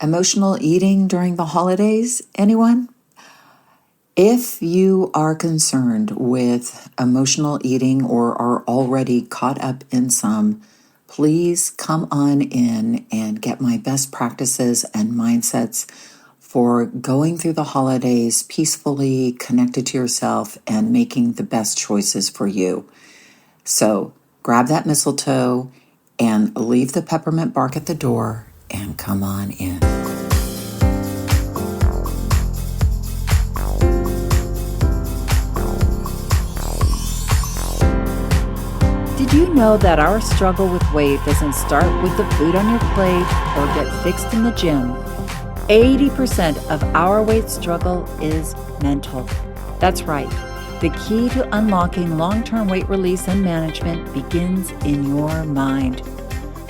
Emotional eating during the holidays? Anyone? If you are concerned with emotional eating or are already caught up in some, please come on in and get my best practices and mindsets for going through the holidays peacefully, connected to yourself, and making the best choices for you. So grab that mistletoe and leave the peppermint bark at the door and come on in. Did you know that our struggle with weight doesn't start with the food on your plate or get fixed in the gym? 80% of our weight struggle is mental. That's right. The key to unlocking long-term weight release and management begins in your mind.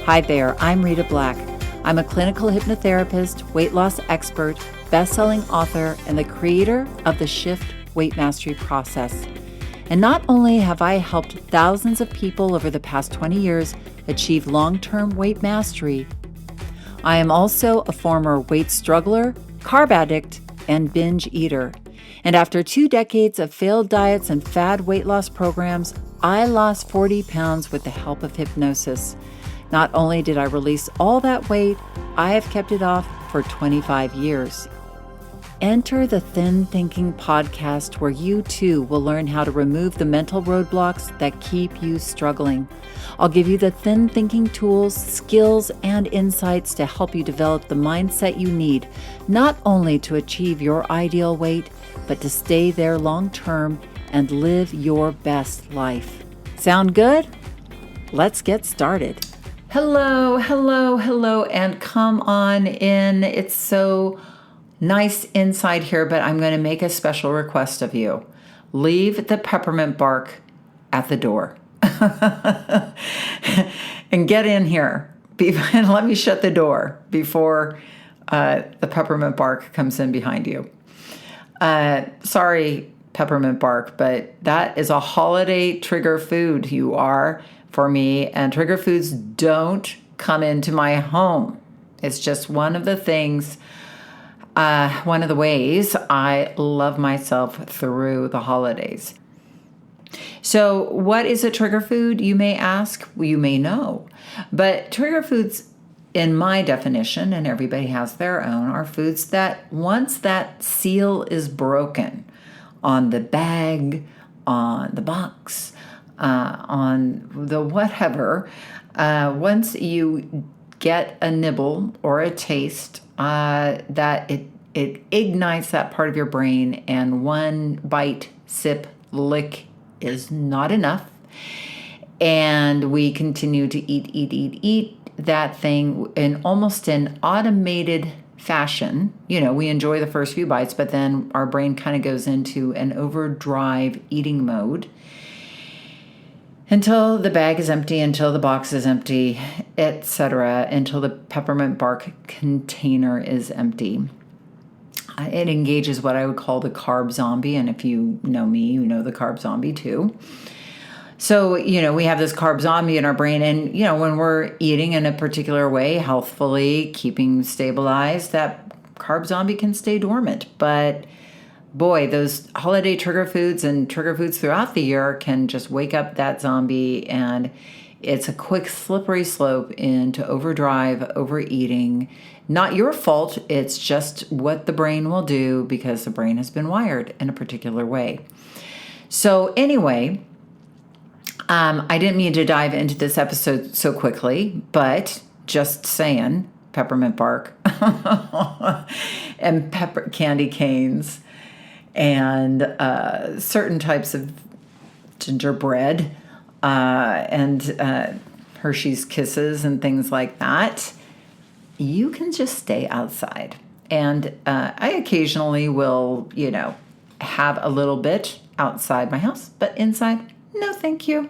Hi there, I'm Rita Black. I'm a clinical hypnotherapist, weight loss expert, best-selling author, and the creator of the Shift Weight Mastery process. And not only have I helped thousands of people over the past 20 years achieve long-term weight mastery, I am also a former weight struggler, carb addict, and binge eater. And after 2 decades of failed diets and fad weight loss programs, I lost 40 pounds with the help of hypnosis. Not only did I release all that weight, I have kept it off for 25 years. Enter the Thin Thinking podcast, where you too will learn how to remove the mental roadblocks that keep you struggling. I'll give you the thin thinking tools, skills, and insights to help you develop the mindset you need, not only to achieve your ideal weight, but to stay there long term and live your best life. Sound good? Let's get started. Hello, and come on in. It's so nice inside here, but I'm going to make a special request of you. Leave the peppermint bark at the door. And get in here. And let me shut the door before the peppermint bark comes in behind you. Sorry, peppermint bark, but that is a holiday trigger food you are for me, and trigger foods don't come into my home. It's just one of the things, one of the ways I love myself through the holidays. So what is a trigger food, you may ask? Well, you may know. But trigger foods, in my definition, and everybody has their own, are foods that once that seal is broken on the bag, on the box, on the whatever, once you get a nibble or a taste, that it ignites that part of your brain, and one bite, sip, lick is not enough. And we continue to eat that thing in almost an automated fashion. You know, we enjoy the first few bites, but then our brain kind of goes into an overdrive eating mode until the bag is empty, until the box is empty, etc., until the peppermint bark container is empty. It engages what I would call the carb zombie. And if you know me, you know the carb zombie too. So, we have this carb zombie in our brain. And, when we're eating in a particular way, healthfully, keeping stabilized, that carb zombie can stay dormant. But boy, those holiday trigger foods and trigger foods throughout the year can just wake up that zombie. And it's a quick, slippery slope into overdrive, overeating. Not your fault. It's just what the brain will do because the brain has been wired in a particular way. So anyway, I didn't mean to dive into this episode so quickly, but just saying, peppermint bark and candy canes and certain types of gingerbread and Hershey's Kisses and things like that. You can just stay outside. And I occasionally will, have a little bit outside my house, but inside, no, thank you.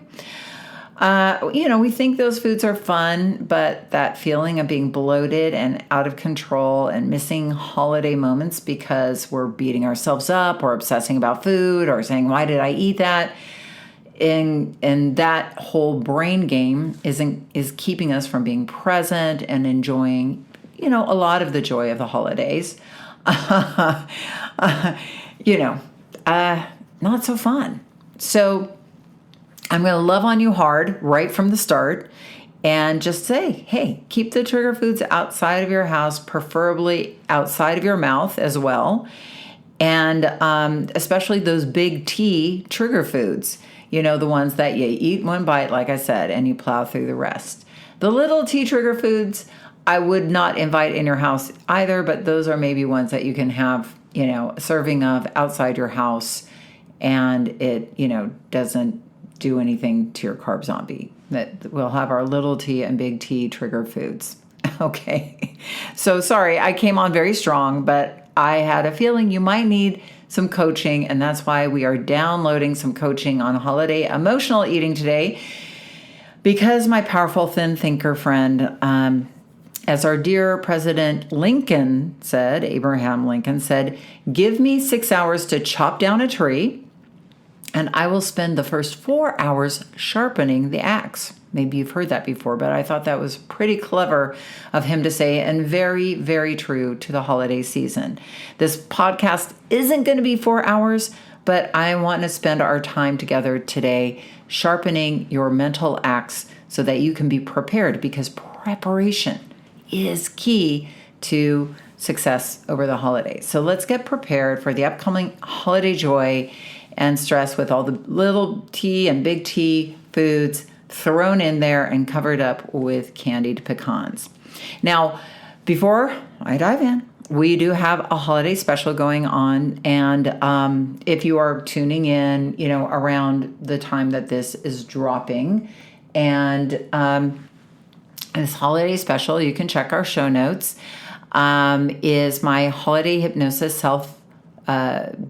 We think those foods are fun, but that feeling of being bloated and out of control and missing holiday moments because we're beating ourselves up or obsessing about food or saying, why did I eat that? And that whole brain game is keeping us from being present and enjoying a lot of the joy of the holidays, not so fun. So I'm going to love on you hard right from the start and just say, hey, keep the trigger foods outside of your house, preferably outside of your mouth as well. And especially those big T trigger foods, the ones that you eat one bite, like I said, and you plow through the rest. The little T trigger foods, I would not invite in your house either, but those are maybe ones that you can have, a serving of outside your house, and it, doesn't do anything to your carb zombie. That we'll have our little T and big T trigger foods. Okay. So sorry, I came on very strong, but I had a feeling you might need some coaching, and that's why we are downloading some coaching on holiday emotional eating today, because my powerful thin thinker friend, as our dear President Lincoln said, Abraham Lincoln said, give me 6 hours to chop down a tree, and I will spend the first 4 hours sharpening the axe. Maybe you've heard that before, but I thought that was pretty clever of him to say, and very, very true to the holiday season. This podcast isn't going to be 4 hours, but I want to spend our time together today sharpening your mental axe so that you can be prepared, because preparation is key to success over the holidays. So let's get prepared for the upcoming holiday joy and stress with all the little T and big T foods thrown in there and covered up with candied pecans. Now, before I dive in, we do have a holiday special going on. And if you are tuning in, around the time that this is dropping, and this holiday special, you can check our show notes, is my holiday hypnosis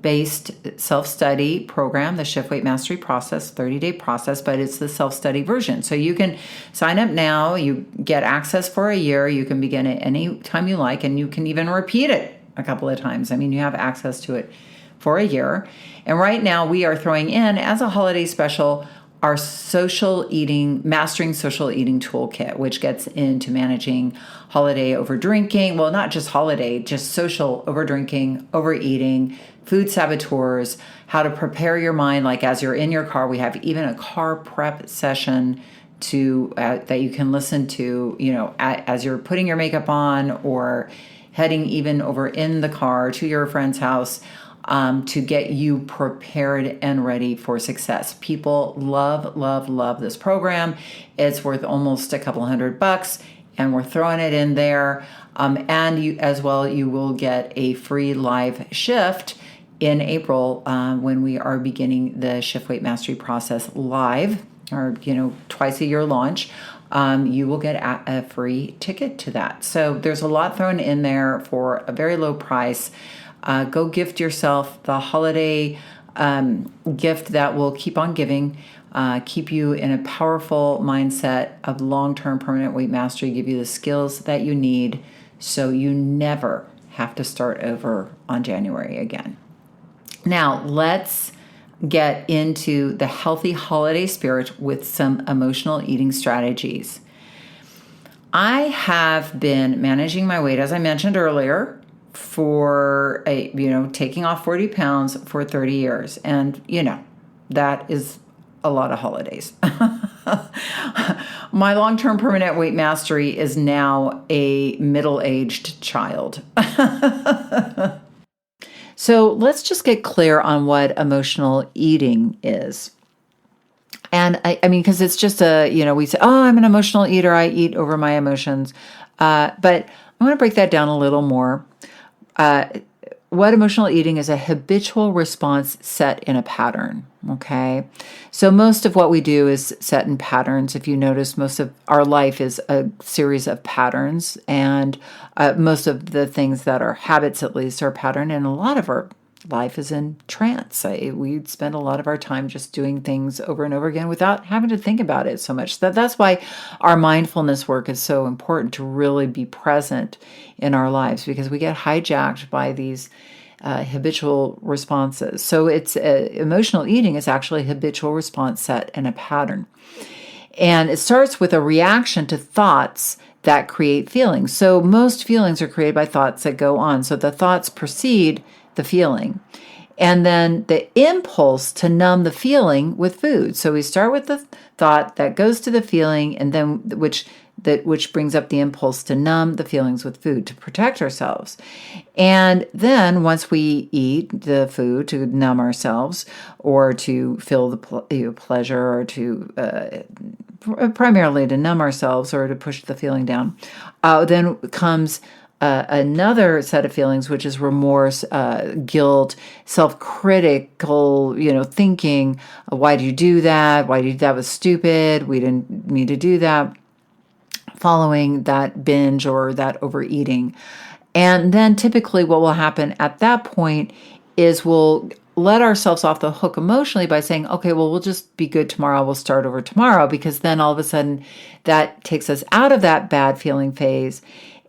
based self-study program, the Shift Weight Mastery Process, 30-day process, but it's the self-study version. So you can sign up now, you get access for a year, you can begin it any time you like, and you can even repeat it a couple of times. I mean, you have access to it for a year. And right now we are throwing in, as a holiday special, our Mastering Social Eating Toolkit, which gets into managing holiday over drinking. Well, not just holiday, just social over drinking, overeating, food saboteurs, how to prepare your mind. Like as you're in your car, we have even a car prep session that you can listen to, as you're putting your makeup on or heading even over in the car to your friend's house. To get you prepared and ready for success. People love, love, love this program. It's worth almost a couple $100, and we're throwing it in there. And you will get a free live shift in April when we are beginning the Shift Weight Mastery Process live, or twice a year launch. You will get a free ticket to that. So there's a lot thrown in there for a very low price. Go gift yourself the holiday gift that will keep on giving, keep you in a powerful mindset of long-term permanent weight mastery, give you the skills that you need so you never have to start over on January again. Now, let's get into the healthy holiday spirit with some emotional eating strategies. I have been managing my weight, as I mentioned earlier, for taking off 40 pounds for 30 years. And, that is a lot of holidays. My long-term permanent weight mastery is now a middle-aged child. So let's just get clear on what emotional eating is. And I mean, because it's just we say, oh, I'm an emotional eater. I eat over my emotions. But I want to break that down a little more. What emotional eating is: a habitual response set in a pattern. Okay. So most of what we do is set in patterns. If you notice, most of our life is a series of patterns, and most of the things that are habits, at least, are pattern, and a lot of our life is in trance. We spend a lot of our time just doing things over and over again without having to think about it so much. That's why our mindfulness work is so important, to really be present in our lives, because we get hijacked by these habitual responses. So it's emotional eating is actually a habitual response set in a pattern. And it starts with a reaction to thoughts that create feelings. So most feelings are created by thoughts that go on. So the thoughts precede the feeling. And then the impulse to numb the feeling with food. So we start with the thought that goes to the feeling, and then which brings up the impulse to numb the feelings with food to protect ourselves. And then once we eat the food to numb ourselves or to feel the pleasure, or to primarily to numb ourselves or to push the feeling down, then comes another set of feelings, which is remorse, guilt, self-critical, thinking, why do you do that? That was stupid. We didn't need to do that. Following that binge or that overeating. And then typically what will happen at that point is we'll let ourselves off the hook emotionally by saying, okay, well, we'll just be good tomorrow. We'll start over tomorrow, because then all of a sudden that takes us out of that bad feeling phase.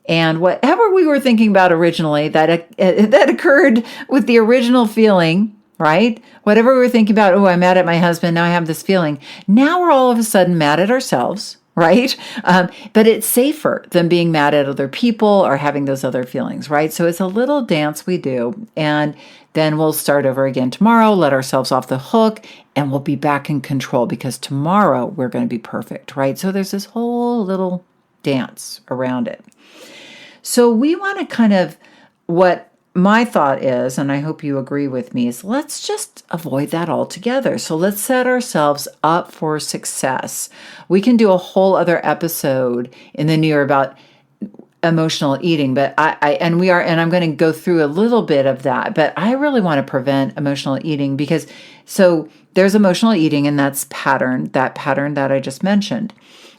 And whatever we were thinking about originally that occurred with the original feeling, right? Whatever we were thinking about, oh, I'm mad at my husband, now I have this feeling. Now we're all of a sudden mad at ourselves, right? But it's safer than being mad at other people or having those other feelings, right? So it's a little dance we do. And then we'll start over again tomorrow, let ourselves off the hook, and we'll be back in control, because tomorrow we're going to be perfect, right? So there's this whole little dance around it. So we want to kind of, what my thought is, and I hope you agree with me, is let's just avoid that altogether. So let's set ourselves up for success. We can do a whole other episode in the new year about emotional eating, but I'm going to go through a little bit of that, but I really want to prevent emotional eating, because so there's emotional eating, and that's that pattern that I just mentioned.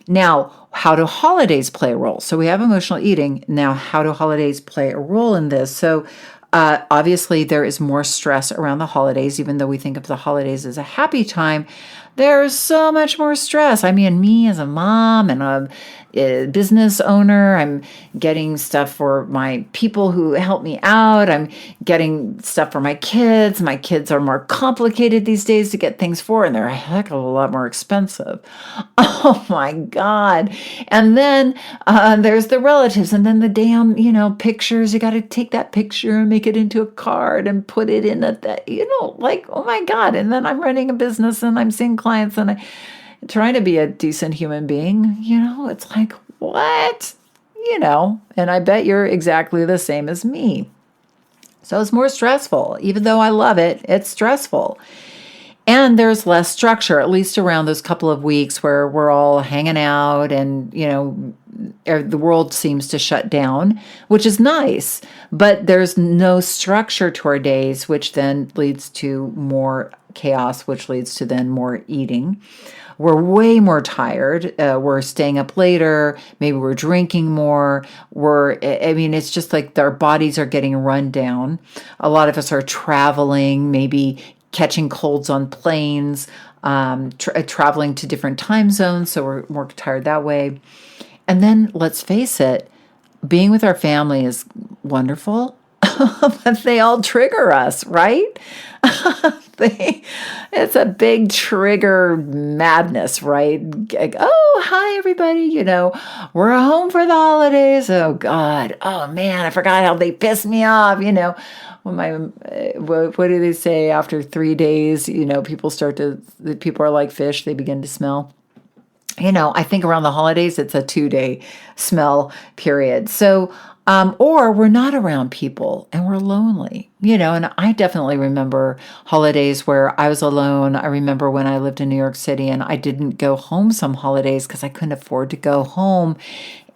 Now, how do holidays play a role? So we have emotional eating. Now, how do holidays play a role in this? So obviously there is more stress around the holidays, even though we think of the holidays as a happy time. There's so much more stress. I mean, me as a mom and a business owner, I'm getting stuff for my people who help me out. I'm getting stuff for my kids. My kids are more complicated these days to get things for, and they're a heck of a lot more expensive. Oh my God. And then there's the relatives, and then the damn, pictures. You got to take that picture and make it into a card and put it in like, oh my God. And then I'm running a business and I'm seeing clients and I'm trying to be a decent human being. It's like, what? And I bet you're exactly the same as me. So it's more stressful. Even though I love it, it's stressful. And there's less structure, at least around those couple of weeks where we're all hanging out and, the world seems to shut down, which is nice. But there's no structure to our days, which then leads to more chaos, which leads to then more eating. We're way more tired. We're staying up later. Maybe we're drinking more. It's just like our bodies are getting run down. A lot of us are traveling, maybe catching colds on planes, traveling to different time zones. So we're more tired that way. And then let's face it, being with our family is wonderful, but they all trigger us, right? It's a big trigger madness, right? Like, oh, hi, everybody. We're home for the holidays. Oh, God. Oh, man, I forgot how they pissed me off. When what do they say? After 3 days, people are like fish. They begin to smell. I think around the holidays, it's a 2-day smell period. So, or we're not around people and we're lonely, and I definitely remember holidays where I was alone. I remember when I lived in New York City and I didn't go home some holidays because I couldn't afford to go home.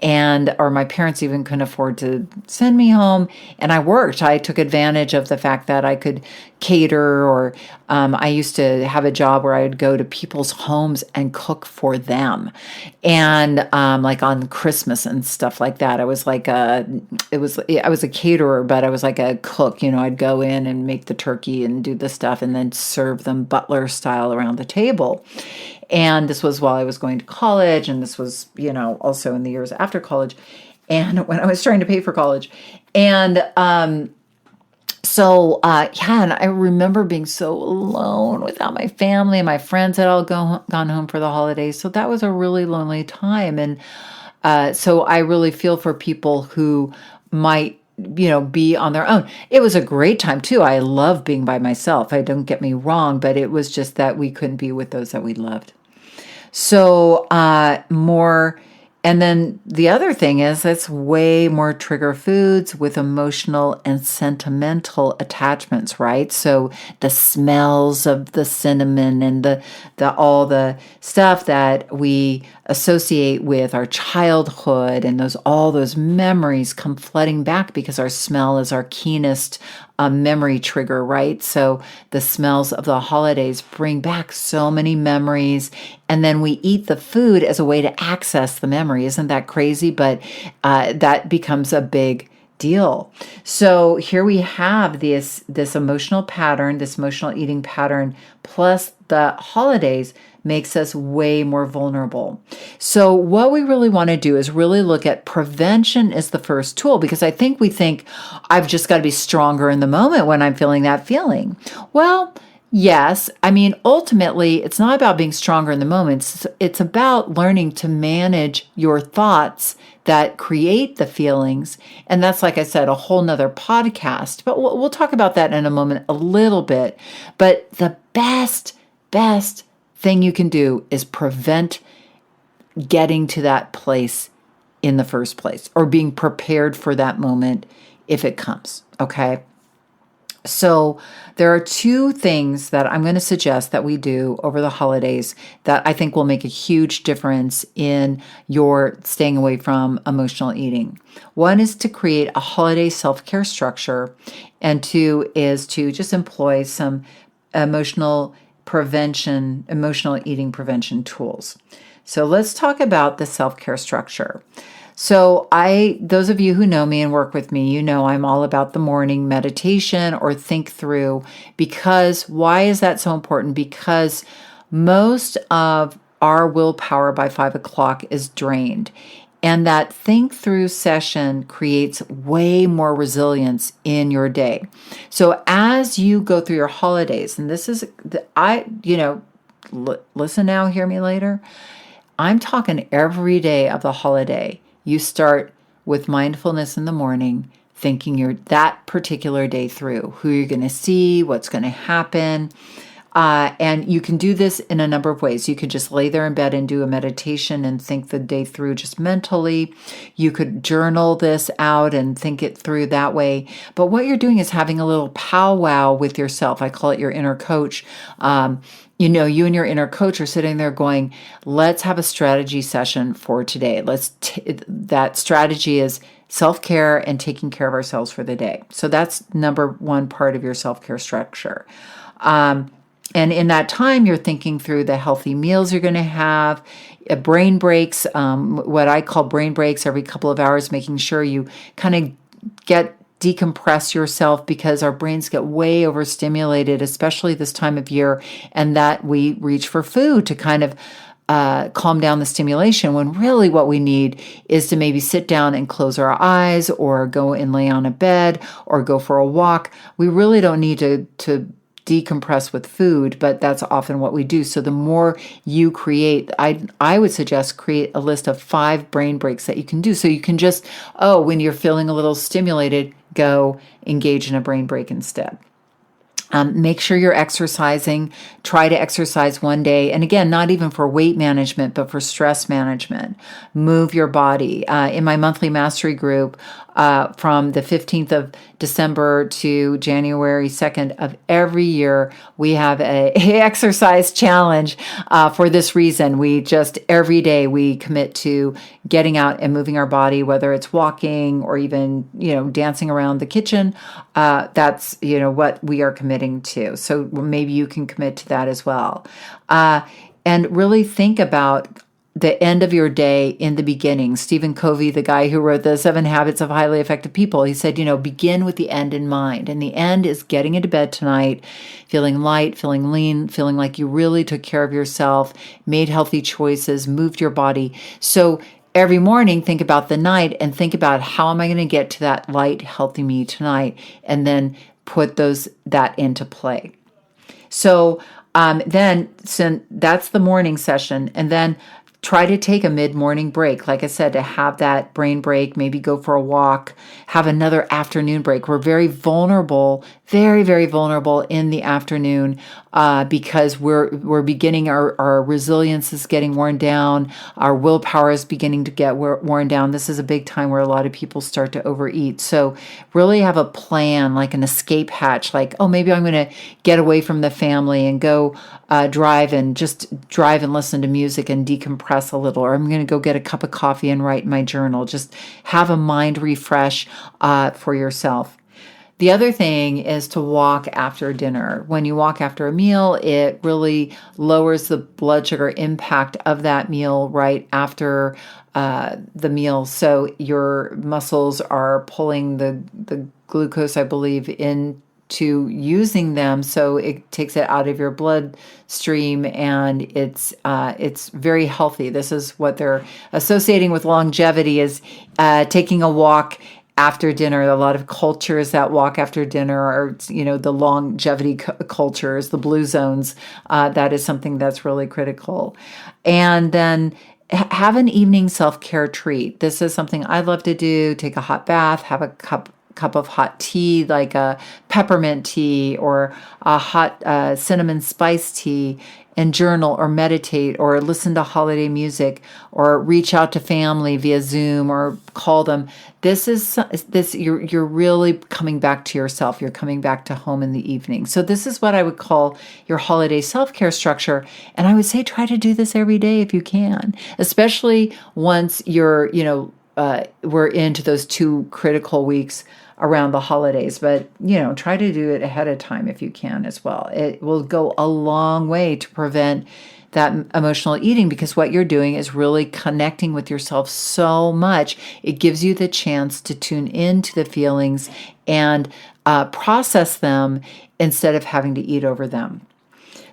Or my parents even couldn't afford to send me home. And I worked. I took advantage of the fact that I could cater, or I used to have a job where I would go to people's homes and cook for them. And like on Christmas and stuff like that, I was a caterer, but I was like a cook. I'd go in and make the turkey and do the stuff and then serve them butler style around the table. And this was while I was going to college, and this was, also in the years after college, and when I was trying to pay for college. And and I remember being so alone without my family, and my friends had all gone home for the holidays. So that was a really lonely time. And So I really feel for people who might, be on their own. It was a great time too. I love being by myself. I don't get me wrong, but it was just that we couldn't be with those that we loved. So, more. And then the other thing is it's way more trigger foods with emotional and sentimental attachments, right? So the smells of the cinnamon and the all the stuff that we associate with our childhood, and all those memories come flooding back because our smell is our keenest memory trigger, right? So the smells of the holidays bring back so many memories, and then we eat the food as a way to access the memory. Isn't that crazy? But that becomes a big deal. So here we have this emotional pattern, this emotional eating pattern, plus the holidays makes us way more vulnerable. So what we really want to do is really look at prevention as the first tool, because I think we think I've just got to be stronger in the moment when I'm feeling that feeling. Well, yes. I mean, ultimately, it's not about being stronger in the moment. It's about learning to manage your thoughts that create the feelings. And that's, like I said, a whole nother podcast. But we'll talk about that in a moment a little bit. But the best thing you can do is prevent getting to that place in the first place, or being prepared for that moment if it comes. Okay. So there are two things that I'm going to suggest that we do over the holidays that I think will make a huge difference in your staying away from emotional eating. One is to create a holiday self-care structure, and two is to just employ some emotional eating prevention tools. So let's talk about the self-care structure. So those of you who know me and work with me, I'm all about the morning meditation or think through, because why is that so important? Because most of our willpower by 5 o'clock is drained. And that think through session creates way more resilience in your day. So as you go through your holidays, and this is, listen now, hear me later. I'm talking every day of the holiday. You start with mindfulness in the morning, thinking that particular day through, who you're going to see, what's going to happen. And you can do this in a number of ways. You could just lay there in bed and do a meditation and think the day through just mentally. You could journal this out and think it through that way. But what you're doing is having a little powwow with yourself. I call it your inner coach. You and your inner coach are sitting there going, let's have a strategy session for today. That strategy is self-care and taking care of ourselves for the day. So that's number one part of your self-care structure. And in that time, you're thinking through the healthy meals you're going to have, brain breaks, what I call brain breaks every couple of hours, making sure you kind of decompress yourself, because our brains get way overstimulated, especially this time of year, and that we reach for food to kind of calm down the stimulation, when really what we need is to maybe sit down and close our eyes, or go and lay on a bed, or go for a walk. We really don't need to decompress with food, but that's often what we do. So the more you create, I would suggest create a list of 5 brain breaks that you can do. So you can just, when you're feeling a little stimulated, go engage in a brain break instead. Make sure you're exercising. Try to exercise one day. And again, not even for weight management, but for stress management. Move your body. In my monthly mastery group, from the 15th of December to January 2nd of every year, we have a exercise challenge for this reason. We just, every day, we commit to getting out and moving our body, whether it's walking or even, dancing around the kitchen. That's, what we are committing to. So maybe you can commit to that as well. And really think about the end of your day in the beginning. Stephen Covey, the guy who wrote the 7 Habits of Highly Effective People, he said, begin with the end in mind. And the end is getting into bed tonight, feeling light, feeling lean, feeling like you really took care of yourself, made healthy choices, moved your body. So every morning, think about the night and think about, how am I going to get to that light, healthy me tonight? And then put that into play. So then that's the morning session. And then try to take a mid-morning break. Like I said, to have that brain break, maybe go for a walk, have another afternoon break. We're very vulnerable, very, very vulnerable in the afternoon because we're beginning, our resilience is getting worn down, our willpower is beginning to get worn down. This is a big time where a lot of people start to overeat. So really have a plan, like an escape hatch, like, oh, maybe I'm going to get away from the family and go drive and listen to music and decompress a little, or I'm going to go get a cup of coffee and write in my journal. Just have a mind refresh for yourself. The other thing is to walk after dinner. When you walk after a meal, it really lowers the blood sugar impact of that meal right after the meal. So your muscles are pulling the glucose, I believe, into using them, so it takes it out of your bloodstream, and it's very healthy. This is what they're associating with longevity, is taking a walk after dinner. A lot of cultures that walk after dinner are, the longevity cultures, the blue zones. That is something that's really critical. And then have an evening self-care treat. This is something I love to do. Take a hot bath, have a cup of hot tea, like a peppermint tea or a hot cinnamon spice tea, and journal or meditate or listen to holiday music or reach out to family via Zoom or call them. You're really coming back to yourself. You're coming back to home in the evening. So this is what I would call your holiday self-care structure. And I would say try to do this every day if you can, especially once we're into those 2 critical weeks around the holidays, but try to do it ahead of time if you can as well. It will go a long way to prevent that emotional eating, because what you're doing is really connecting with yourself so much. It gives you the chance to tune into the feelings and process them instead of having to eat over them.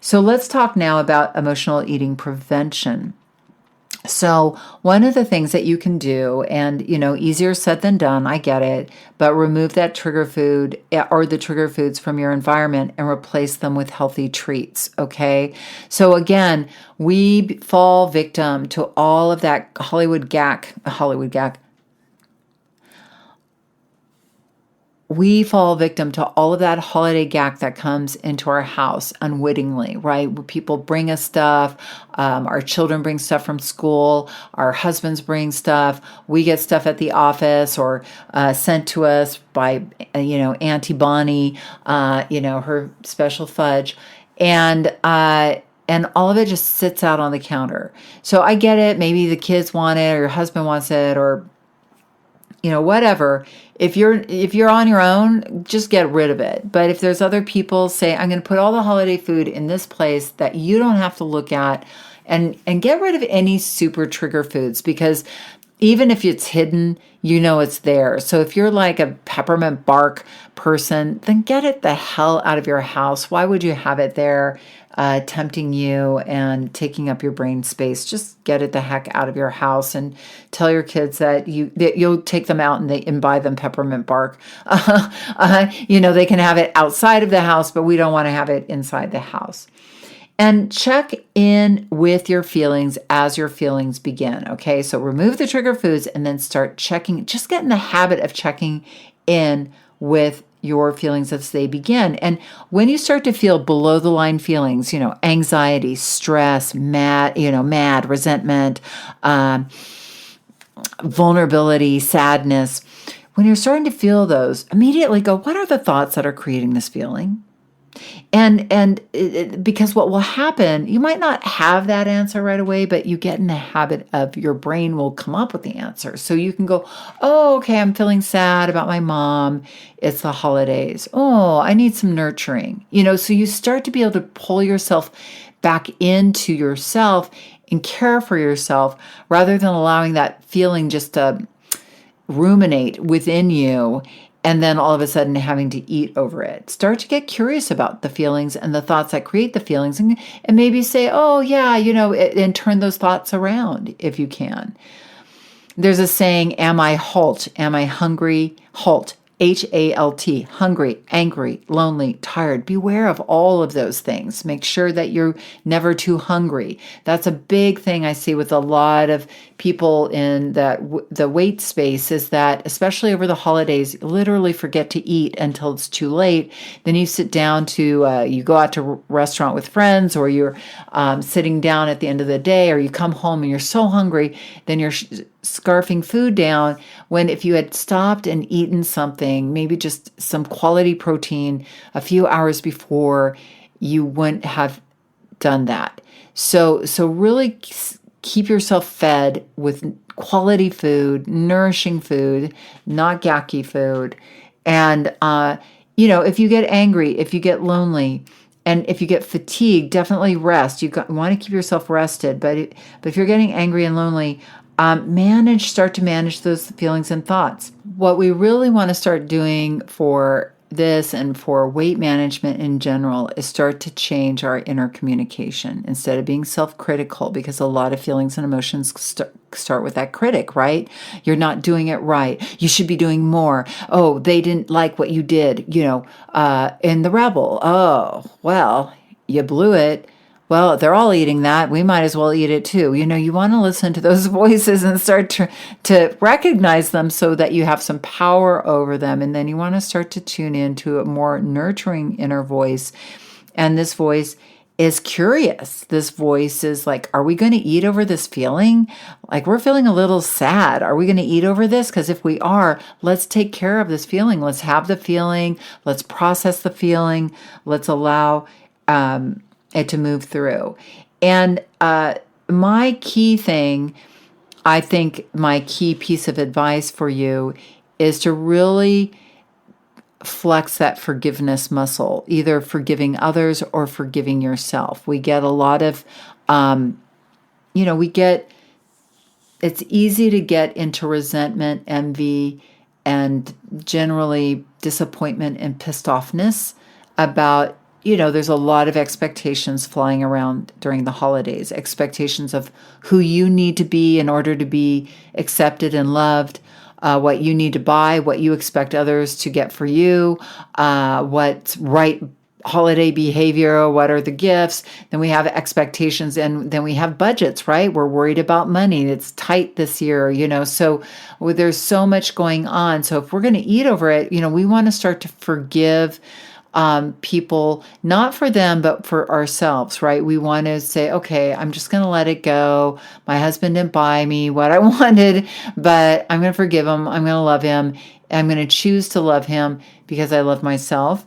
So let's talk now about emotional eating prevention. So one of the things that you can do, and easier said than done, I get it, but remove that trigger food or the trigger foods from your environment and replace them with healthy treats. Okay. So again, we fall victim to all of that Hollywood gack. We fall victim to all of that holiday gack that comes into our house unwittingly, right? People bring us stuff. Our children bring stuff from school. Our husbands bring stuff. We get stuff at the office or sent to us by, Auntie Bonnie, her special fudge. And all of it just sits out on the counter. So I get it. Maybe the kids want it or your husband wants it or whatever. If you're on your own, just get rid of it. But if there's other people, say, I'm going to put all the holiday food in this place that you don't have to look at, and get rid of any super trigger foods, because even if it's hidden, it's there. So if you're like a peppermint bark person, then get it the hell out of your house. Why would you have it there, tempting you and taking up your brain space? Just get it the heck out of your house, and tell your kids that you'll take them out and buy them peppermint bark. They can have it outside of the house, but we don't want to have it inside the house. And check in with your feelings as your feelings begin, okay? So remove the trigger foods and then start checking. Just get in the habit of checking in with your feelings as they begin. And when you start to feel below the line feelings, anxiety, stress, mad, resentment, vulnerability, sadness, when you're starting to feel those, immediately go, what are the thoughts that are creating this feeling? Because what will happen, you might not have that answer right away, but you get in the habit of your brain will come up with the answer. So you can go, oh, okay, I'm feeling sad about my mom. It's the holidays. Oh, I need some nurturing. So you start to be able to pull yourself back into yourself and care for yourself rather than allowing that feeling just to ruminate within you and then all of a sudden having to eat over it. Start to get curious about the feelings and the thoughts that create the feelings, and maybe say, oh yeah, and turn those thoughts around if you can. There's a saying, am I halt? Am I hungry? Halt. HALT, hungry, angry, lonely, tired. Beware of all of those things. Make sure that you're never too hungry. That's a big thing I see with a lot of people in the weight space, is that especially over the holidays, you literally forget to eat until it's too late. Then you sit down to, you go out to a restaurant with friends, or you're sitting down at the end of the day, or you come home and you're so hungry, then you're scarfing food down, when if you had stopped and eaten something, maybe just some quality protein a few hours before, you wouldn't have done that. So really keep yourself fed with quality food, nourishing food, not yucky food. And, if you get angry, if you get lonely, and if you get fatigued, definitely rest. You want to keep yourself rested. But if you're getting angry and lonely, start to manage those feelings and thoughts. What we really want to start doing for this and for weight management in general is start to change our inner communication instead of being self-critical, because a lot of feelings and emotions start with that critic, right? You're not doing it right. You should be doing more. Oh, they didn't like what you did, in the Rebel. Oh, well, you blew it. Well, they're all eating that. We might as well eat it too. You want to listen to those voices and start to recognize them so that you have some power over them. And then you want to start to tune into a more nurturing inner voice. And this voice is curious. This voice is like, are we going to eat over this feeling? Like, we're feeling a little sad. Are we going to eat over this? Because if we are, let's take care of this feeling. Let's have the feeling. Let's process the feeling. Let's allow it to move through. And my key thing, I think my key piece of advice for you is to really flex that forgiveness muscle, either forgiving others or forgiving yourself. We get a lot of, it's easy to get into resentment, envy, and generally disappointment and pissed offness about, there's a lot of expectations flying around during the holidays, expectations of who you need to be in order to be accepted and loved, what you need to buy, what you expect others to get for you, what's right holiday behavior, what are the gifts. Then we have expectations, and then we have budgets, right? We're worried about money. It's tight this year, so there's so much going on. So if we're going to eat over it, we want to start to forgive people, not for them, but for ourselves, right? We want to say, okay, I'm just going to let it go. My husband didn't buy me what I wanted, but I'm going to forgive him. I'm going to love him. I'm going to choose to love him because I love myself,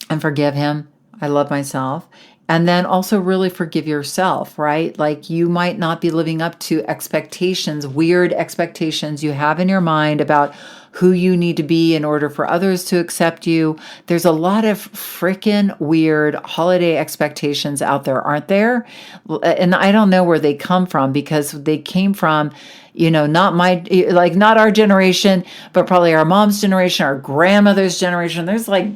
and forgive him. I love myself. And then also really forgive yourself, right? Like, you might not be living up to expectations, weird expectations you have in your mind about who you need to be in order for others to accept you. There's a lot of freaking weird holiday expectations out there, aren't there? And I don't know where they come from, because they came from, not our generation, but probably our mom's generation, our grandmother's generation. There's like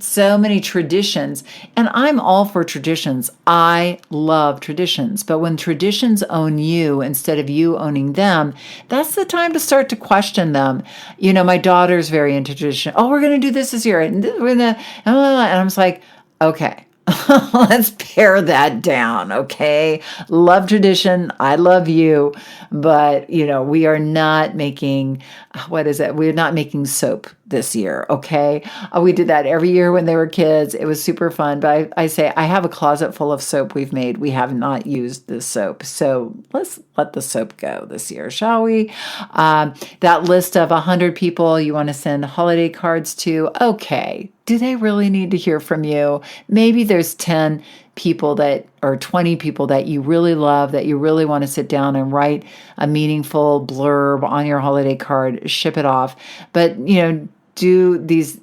so many traditions, and I'm all for traditions. I love traditions, but when traditions own you instead of you owning them, that's the time to start to question them. My daughter's very into tradition. Oh, we're going to do this year, and and I'm just like, okay. Let's pare that down, okay? Love tradition. I love you. But, we are not making, We're not making soap this year, okay? We did that every year when they were kids. It was super fun. But I say, I have a closet full of soap we've made. We have not used this soap. So let's let the soap go this year, shall we? That list of 100 people you want to send holiday cards to, okay. Do they really need to hear from you? Maybe there's 10 people or 20 people that you really love, that you really want to sit down and write a meaningful blurb on your holiday card, ship it off. But, do these,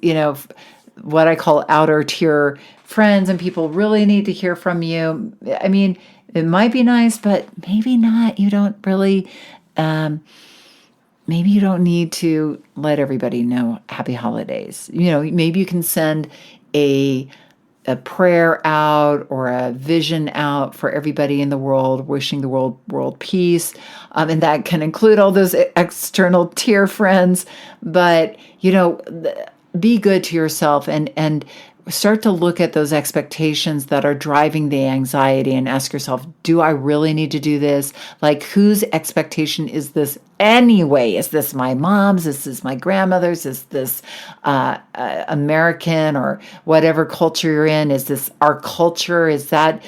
what I call outer tier friends and people really need to hear from you? I mean, it might be nice, but maybe not. You don't really, maybe you don't need to let everybody know happy holidays. Maybe you can send a a prayer out or a vision out for everybody in the world, wishing the world peace. And that can include all those external tier friends. But, be good to yourself and start to look at those expectations that are driving the anxiety and ask yourself, do I really need to do this? Like, whose expectation is this anyway? Is this my mom's? Is this my grandmother's? Is this American or whatever culture you're in? Is this our culture? Is that,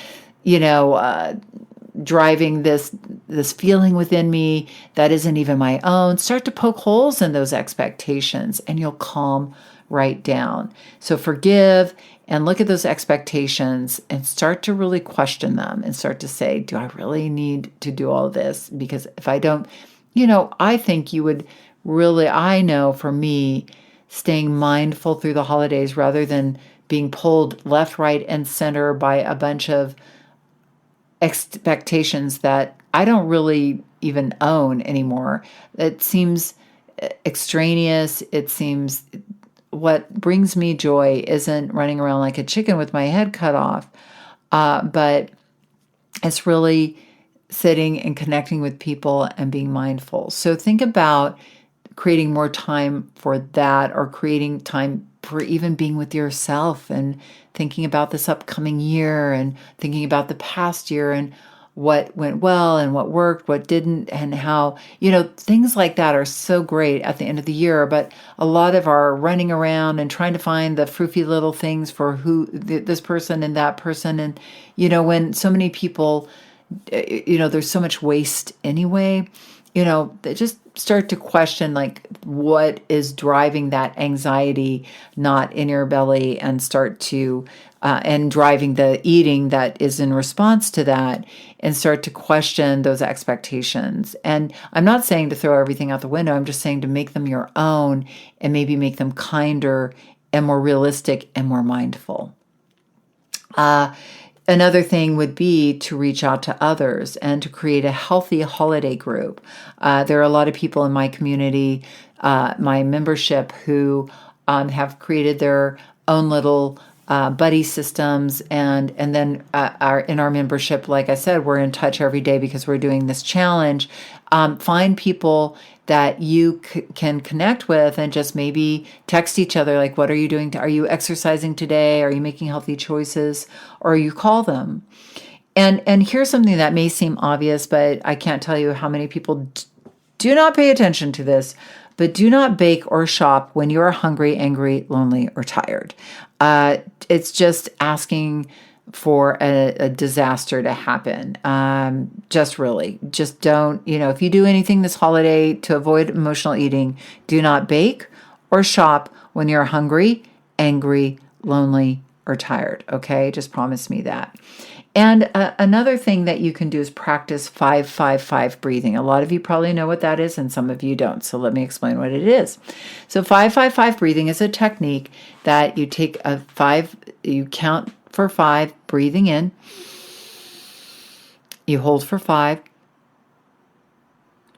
driving this feeling within me that isn't even my own? Start to poke holes in those expectations and you'll calm right down. So forgive and look at those expectations and start to really question them and start to say, do I really need to do all this? Because if I don't, I think you would really, I know for me, staying mindful through the holidays rather than being pulled left, right, and center by a bunch of expectations that I don't really even own anymore. It seems extraneous. It seems what brings me joy isn't running around like a chicken with my head cut off, but it's really sitting and connecting with people and being mindful. So think about creating more time for that, or creating time for even being with yourself and thinking about this upcoming year and thinking about the past year and what went well and what worked, what didn't, and how, things like that are so great at the end of the year. But a lot of our running around and trying to find the froofy little things for this person and that person. And, when so many people, there's so much waste anyway, they just start to question like what is driving that anxiety not in your belly, and start to and driving the eating that is in response to that, and start to question those expectations. And I'm not saying to throw everything out the window. I'm just saying to make them your own and maybe make them kinder and more realistic and more mindful. Another thing would be to reach out to others and to create a healthy holiday group. There are a lot of people in my community, my membership, who have created their own little buddy systems, and then in our membership, like I said, we're in touch every day because we're doing this challenge. Find people that you can connect with and just maybe text each other, like, what are you doing? Are you exercising today? Are you making healthy choices? Or you call them. And here's something that may seem obvious, but I can't tell you how many people do not pay attention to this. But do not bake or shop when you are hungry, angry, lonely, or tired. It's just asking for a disaster to happen. Just don't, if you do anything this holiday to avoid emotional eating, do not bake or shop when you're hungry, angry, lonely, or tired. Okay, just promise me that. And another thing that you can do is practice 5-5-5 breathing. A lot of you probably know what that is, and some of you don't. So let me explain what it is. So 5-5-5 breathing is a technique that you take you count for 5, breathing in. You hold for 5,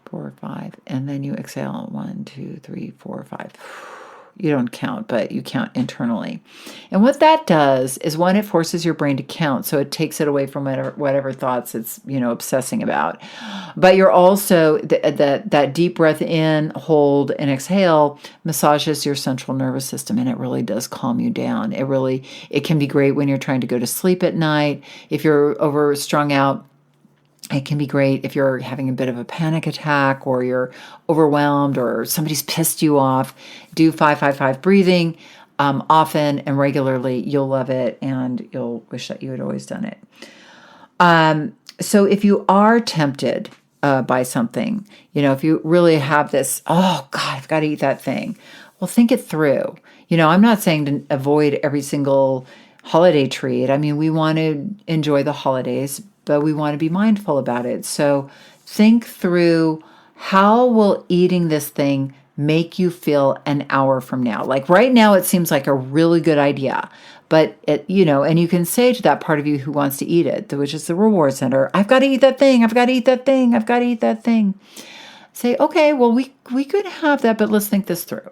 4, 5, and then you exhale 1, 2, 3, 4, 5. You don't count, but you count internally. And what that does is, one, it forces your brain to count. So it takes it away from whatever thoughts it's, obsessing about. But you're also, that deep breath in, hold, and exhale massages your central nervous system, and it really does calm you down. It can be great when you're trying to go to sleep at night. If you're strung out, it can be great if you're having a bit of a panic attack, or you're overwhelmed, or somebody's pissed you off. Do 5-5-5 breathing often and regularly. You'll love it, and you'll wish that you had always done it. So if you are tempted by something, if you really have this, oh God, I've got to eat that thing. Well, think it through. I'm not saying to avoid every single holiday treat. I mean, we want to enjoy the holidays, but we want to be mindful about it. So think through, how will eating this thing make you feel an hour from now? Like right now, it seems like a really good idea, but and you can say to that part of you who wants to eat it, which is the reward center, I've got to eat that thing. I've got to eat that thing. I've got to eat that thing. Say, okay, well, we could have that, but let's think this through.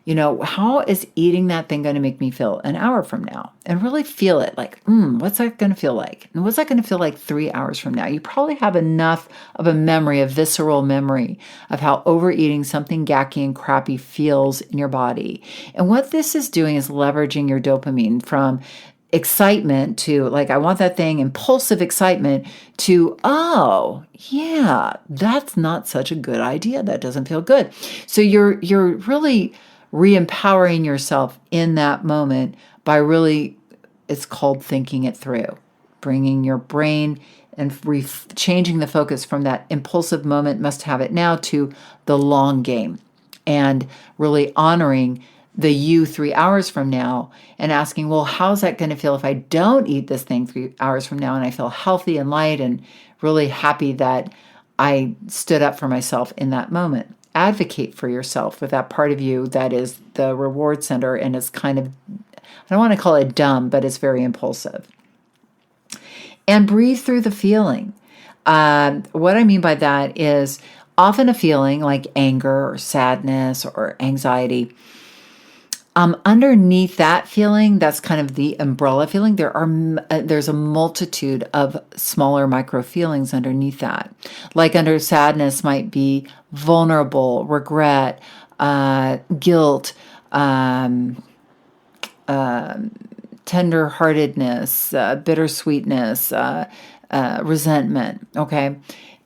How is eating that thing going to make me feel an hour from now? And really feel it like, what's that going to feel like? And what's that going to feel like 3 hours from now? You probably have enough of a memory, a visceral memory of how overeating something gacky and crappy feels in your body. And what this is doing is leveraging your dopamine from excitement to like, I want that thing, impulsive excitement to, oh yeah, that's not such a good idea. That doesn't feel good. So you're really re-empowering yourself in that moment by really, it's called thinking it through, bringing your brain and changing the focus from that impulsive moment, must have it now, to the long game, and really honoring the you 3 hours from now and asking, well, how's that going to feel if I don't eat this thing 3 hours from now and I feel healthy and light and really happy that I stood up for myself in that moment. Advocate for yourself with that part of you that is the reward center and is kind of, I don't want to call it dumb, but it's very impulsive. And breathe through the feeling. What I mean by that is often a feeling like anger or sadness or anxiety. Underneath that feeling, that's kind of the umbrella feeling. There's a multitude of smaller micro feelings underneath that. Like under sadness might be vulnerable, regret, guilt, tender-heartedness, bittersweetness, resentment. Okay.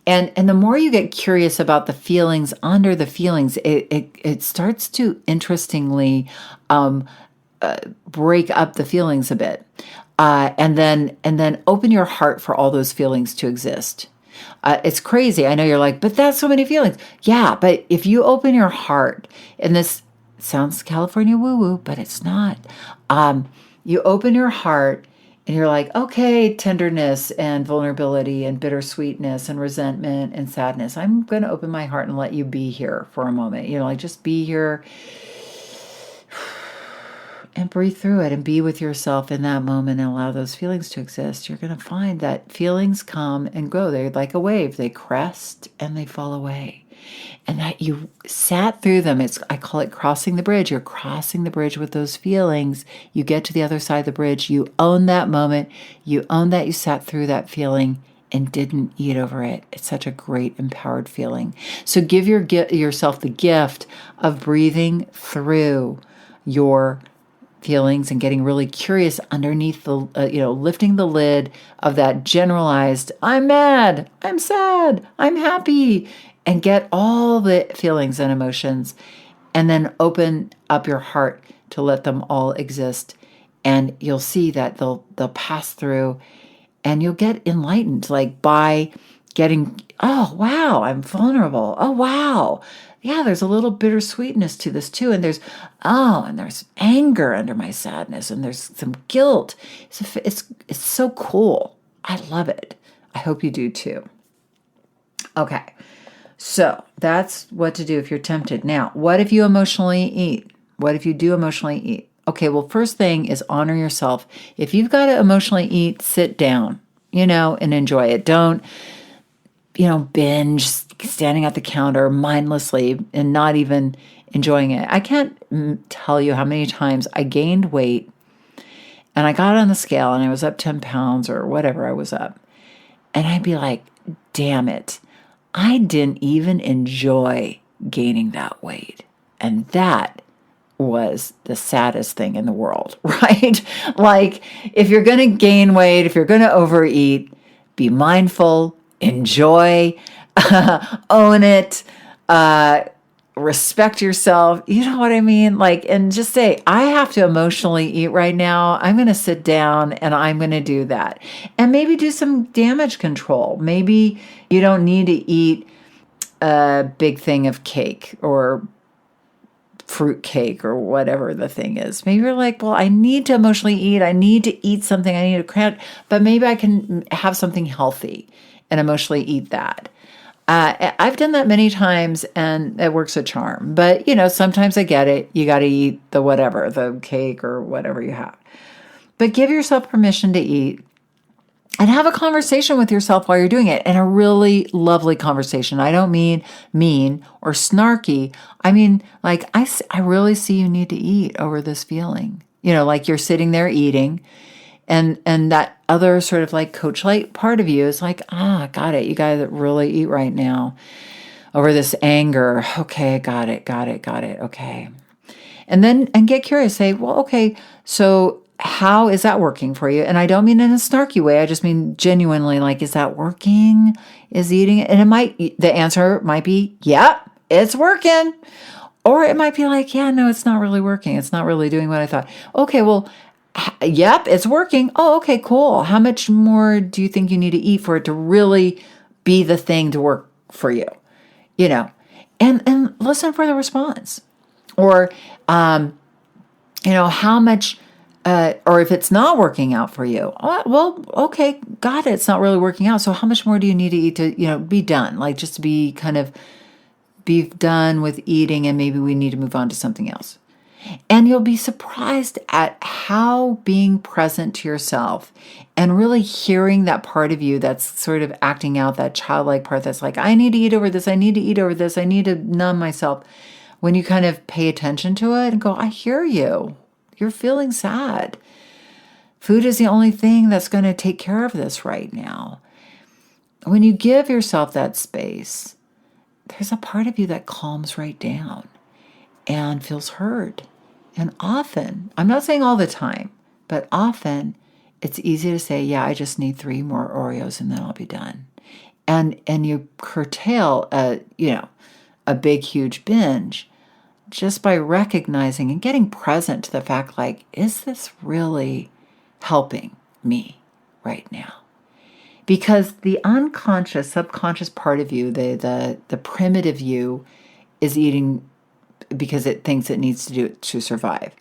And the more you get curious about the feelings under the feelings, it starts to interestingly break up the feelings a bit, and then open your heart for all those feelings to exist. It's crazy. I know you're like, but that's so many feelings. Yeah, but if you open your heart, and this sounds California woo-woo, but it's not. You open your heart. And you're like, okay, tenderness and vulnerability and bittersweetness and resentment and sadness. I'm going to open my heart and let you be here for a moment. Like just be here and breathe through it and be with yourself in that moment and allow those feelings to exist. You're going to find that feelings come and go. They're like a wave. They crest and they fall away. And that you sat through them. I call it crossing the bridge. You're crossing the bridge with those feelings. You get to the other side of the bridge. You own that moment. You own that you sat through that feeling and didn't eat over it. It's such a great empowered feeling. So give yourself the gift of breathing through your feelings and getting really curious underneath the, lifting the lid of that generalized, I'm mad, I'm sad, I'm happy, and get all the feelings and emotions, and then open up your heart to let them all exist. And you'll see that they'll pass through, and you'll get enlightened, like by getting, oh, wow, I'm vulnerable. Oh, wow. Yeah, there's a little bittersweetness to this too. And there's anger under my sadness, and there's some guilt. It's so cool. I love it. I hope you do too. Okay. So that's what to do if you're tempted. Now, what if you emotionally eat? What if you do emotionally eat? Okay, well, first thing is honor yourself. If you've got to emotionally eat, sit down, and enjoy it. Don't, binge standing at the counter mindlessly and not even enjoying it. I can't tell you how many times I gained weight and I got on the scale and I was up 10 pounds or whatever I was up. And I'd be like, damn it. I didn't even enjoy gaining that weight. And that was the saddest thing in the world, right? Like, if you're going to gain weight, if you're going to overeat, be mindful, enjoy, own it, respect yourself. You know what I mean? Like, and just say, I have to emotionally eat right now. I'm going to sit down and I'm going to do that. And maybe do some damage control. Maybe you don't need to eat a big thing of cake or fruit cake or whatever the thing is. Maybe you're like, well, I need to emotionally eat. I need to eat something. I need to cram, but maybe I can have something healthy and emotionally eat that. I've done that many times and it works a charm, but sometimes I get it. You got to eat the whatever, the cake or whatever you have, but give yourself permission to eat And have a conversation with yourself while you're doing it, and a really lovely conversation. I don't mean mean or snarky. I mean, like, I really see you need to eat over this feeling. Like you're sitting there eating, and that other sort of like coach light part of you is like, got it. You got to really eat right now over this anger. Okay, got it. Okay. And get curious. Say, well, okay, so how is that working for you? And I don't mean in a snarky way. I just mean genuinely, like, is that working? Is eating it? And the answer might be, yep, it's working. Or it might be like, yeah, no, it's not really working. It's not really doing what I thought. Okay, well, yep, it's working. Oh, okay, cool. How much more do you think you need to eat for it to really be the thing to work for you? And listen for the response. Or, how much, or if it's not working out for you, well, okay, got it. It's not really working out. So how much more do you need to eat to, be done? Like just to be done with eating, and maybe we need to move on to something else. And you'll be surprised at how being present to yourself and really hearing that part of you that's sort of acting out, that childlike part that's like, I need to eat over this. I need to eat over this. I need to numb myself. When you kind of pay attention to it and go, I hear you. You're feeling sad. Food is the only thing that's going to take care of this right now. When you give yourself that space, there's a part of you that calms right down and feels heard. And often, I'm not saying all the time, but often it's easy to say, yeah, I just need 3 more Oreos and then I'll be done. And you curtail a big, huge binge just by recognizing and getting present to the fact, like, is this really helping me right now? Because the unconscious, subconscious part of you, the primitive you, is eating because it thinks it needs to do it to survive.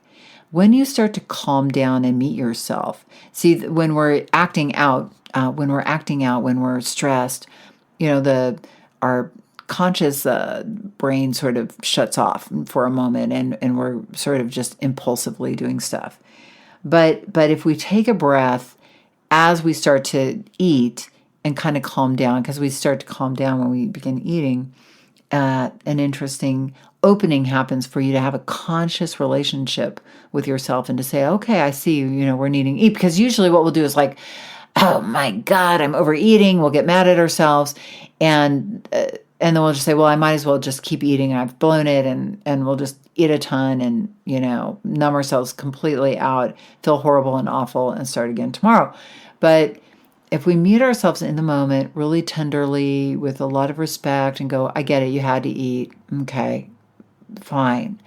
When you start to calm down and meet yourself, see, when we're acting out, when we're stressed, our conscious brain sort of shuts off for a moment, and we're sort of just impulsively doing stuff. But if we take a breath as we start to eat and kind of calm down, because we start to calm down when we begin eating, an interesting opening happens for you to have a conscious relationship with yourself and to say, okay, I see you, we're needing to eat. Because usually what we'll do is like, oh my God, I'm overeating. We'll get mad at ourselves. And then we'll just say, well, I might as well just keep eating. I've blown it. And we'll just eat a ton and, numb ourselves completely out, feel horrible and awful, and start again tomorrow. But if we meet ourselves in the moment really tenderly with a lot of respect and go, I get it, you had to eat. Okay, fine.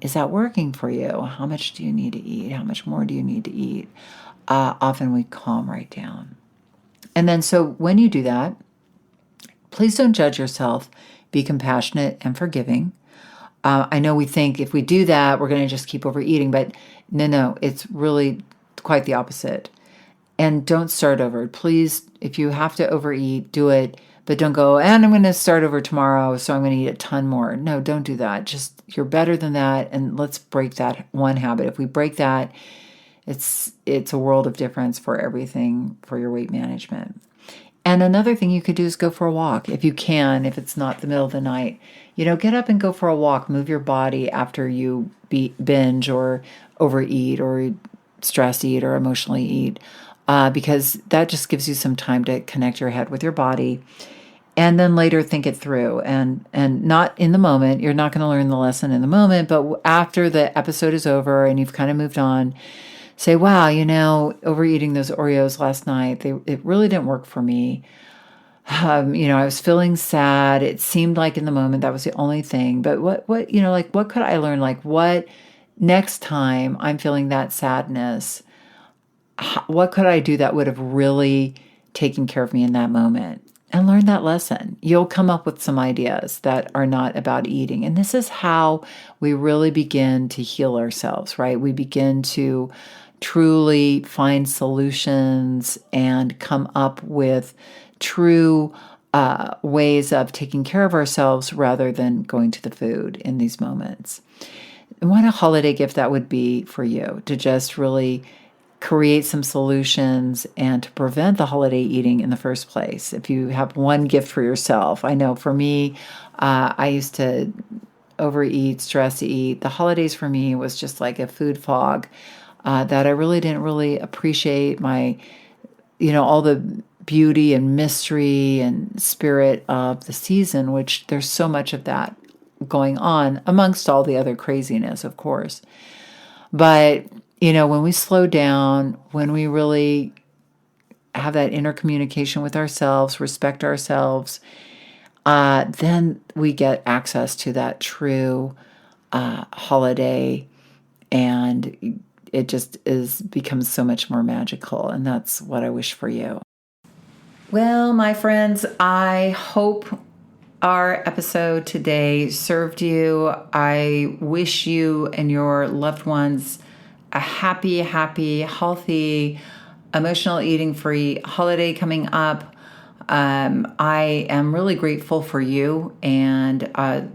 Is that working for you? How much do you need to eat? How much more do you need to eat? Often we calm right down. And then so when you do that, please don't judge yourself. Be compassionate and forgiving. I know we think if we do that, we're going to just keep overeating, but no, it's really quite the opposite. And don't start over. Please, if you have to overeat, do it, but don't go, and I'm going to start over tomorrow, so I'm going to eat a ton more. No, don't do that. Just, you're better than that, and let's break that one habit. If we break that, it's a world of difference for everything for your weight management. And another thing you could do is go for a walk if you can, if it's not the middle of the night. Get up and go for a walk. Move your body after you binge or overeat or stress eat or emotionally eat, because that just gives you some time to connect your head with your body. And then later think it through, and not in the moment. You're not going to learn the lesson in the moment, but after the episode is over and you've kind of moved on, say, wow, overeating those Oreos last night, it really didn't work for me. I was feeling sad. It seemed like in the moment that was the only thing. But what could I learn? Like, what next time I'm feeling that sadness, what could I do that would have really taken care of me in that moment? And learn that lesson. You'll come up with some ideas that are not about eating. And this is how we really begin to heal ourselves, right? We begin to truly find solutions and come up with true ways of taking care of ourselves rather than going to the food in these moments. And what a holiday gift that would be for you, to just really create some solutions and to prevent the holiday eating in the first place. If you have one gift for yourself, I know for me, I used to overeat, stress eat. The holidays for me was just like a food fog that I really didn't really appreciate all the beauty and mystery and spirit of the season, which there's so much of that going on amongst all the other craziness, of course. But, when we slow down, when we really have that inner communication with ourselves, respect ourselves, then we get access to that true holiday, and it just becomes so much more magical. And that's what I wish for you. Well, my friends, I hope our episode today served you. I wish you and your loved ones a happy, healthy, emotional eating-free holiday coming up. I am really grateful for you and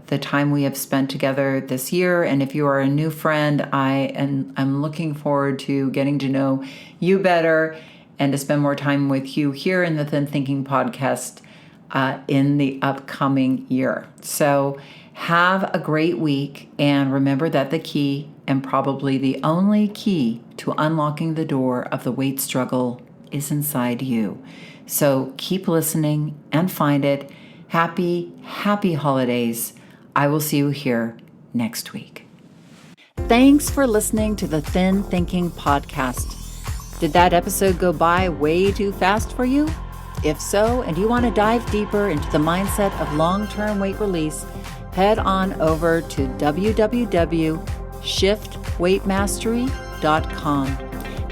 the time we have spent together this year. And if you are a new friend, I'm looking forward to getting to know you better and to spend more time with you here in the Thin Thinking podcast in the upcoming year. So have a great week, and remember that the key, and probably the only key to unlocking the door of the weight struggle, is inside you. So keep listening and find it. Happy holidays. I will see you here next week. Thanks for listening to the Thin Thinking podcast. Did that episode go by way too fast for you? If so, and you want to dive deeper into the mindset of long-term weight release, head on over to www.shiftweightmastery.com.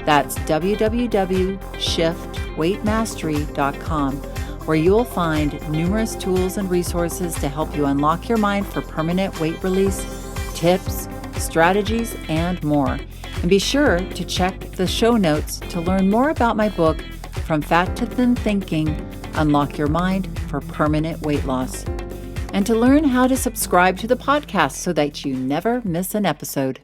That's www.shiftweightmastery.com, where you'll find numerous tools and resources to help you unlock your mind for permanent weight release, tips, strategies, and more. And be sure to check the show notes to learn more about my book, From Fat to Thin Thinking, Unlock Your Mind for Permanent Weight Loss, and to learn how to subscribe to the podcast so that you never miss an episode.